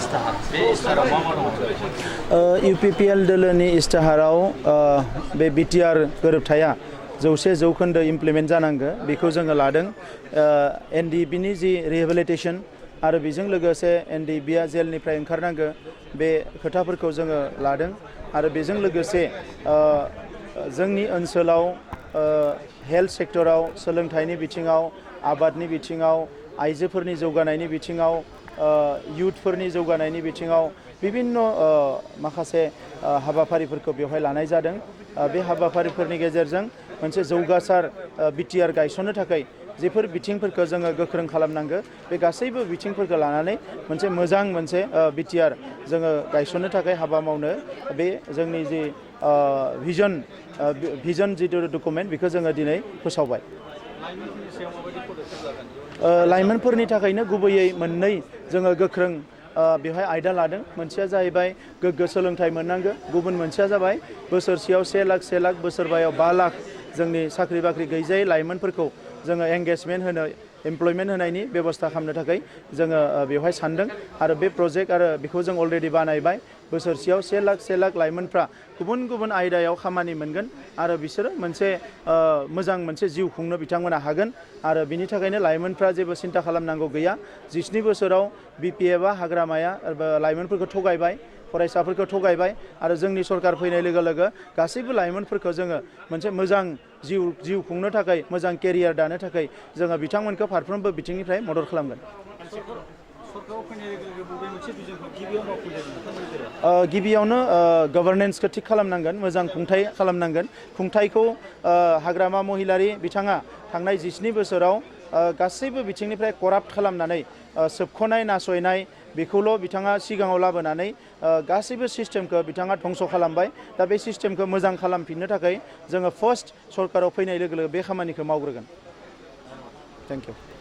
इस्ताहार बे इस्ताहाराव मा मा दङ? इउपिपिएल दोलोनि इस्ताहाराव बे बिटिआर गोरोबथाया 100% इमप्लिमेन्ट जानांगौ बेखौ जोङो लादों। एनडिबिनि जि रिहेबिलिटेसन आरो बेजों लोगोसे एनडिबिआ जेलनिफ्राय ओंखारनांगौ बे खोथाफोरखौ जोङो लादों आरो बेजों लोगोसे जोंनि ओनसोलाव हेल्थ सेक्टराव सोलोंथाइनि बिथिङाव आबादनि बिथिङाव आइजोफोरनि जौगानायनि बिथिङाव युथफोरनि जौगानायनि बिथिङाव बिभिन्न माखासे हाबाफारिफोरखौ बेवहाय लानाय जादों। बे हाबाफारिफोरनि गेजेरजों मोनसे जौगासार बिटिआर गायसननो थाखाय जेफोर बिथिंफोरखौ जोङो गोख्रों खालामनांगौ बे गासैबो बिथिंफोरखौ लानानै मोनसे मोजां मोनसे बिटिआर जोङो गायसननो थाखाय हाबा मावनो बे जोंनि जि भिजन जिथु डकुमेन्ट बेखौ जोङो दिनै फोसावबाय। लाइमोनफोरनि थाखायनो गुबैयै मोननै जोङो गोख्रों बेवहाय आयदा लादों। मोनसेया जाहैबाय गोग्गो सोलोंथाइ मोननांगौ, गुबुन मोनसेया जाबाय बोसोरसेयाव 1 लाख, बोसोरबायाव 5 लाख जोंनि साख्रि बाख्रि गैजायै लाइमोनफोरखौ जोङो एंगेजमेन्ट होनो एमप्लयमेन्ट होनायनि बेबस्था खालामनो थाखाय जोङो बेवहाय सानदों आरो बे प्रजेक्ट आरो बेखौ जों अलरेडि बानायबाय। बोसोरसेयाव 1 लाख लाइमोनफ्रा गुबुन गुबुन आयदायाव खामानि मोनगोन आरो बिसोरो मोनसे मोजां मोनसे जिउ खुंनो बिथांमोना हागोन आरो बिनि थाखायनो लाइमोनफ्रा जेबो सिन्था खालामनांगौ गैया। 17 बोसोराव बिपिएफआ हाग्रामाया लाइमोनफोरखौ थगायबाय, फरायसाफोरखौ थगायबाय आरो जोंनि सरकार फैनाय लोगो लोगो गासैबो लाइमोनफोरखौ जोङो मोनसे मोजां जिउ खुंनो थाखाय मोजां केरियार दानो थाखाय जोङो बिथांमोनखौ फारफ्रोमबो बिथिंनिफ्राय मदद खालामगोन। गिबियावनो गभर्नेन्सखौ थिग खालामनांगोन, मोजां खुंथाय खालामनांगोन। खुंथायखौ हाग्रामा महिलारि बिथाङा थांनाय 17 बोसोराव गासैबो बिथिंनिफ्राय कराप्ट खालामनानै सोबख'नाय नासयनाय बेखौल' बिथाङा सिगाङाव लाबोनानै गासैबो सिस्टेमखौ बिथाङा धंस' खालामबाय। दा बे सिस्टेमखौ मोजां खालामफिननो थाखाय जोङो फार्स्ट सरकाराव फैनाय लोगो लोगो बे खामानिखौ मावग्रोगोन। Thank you.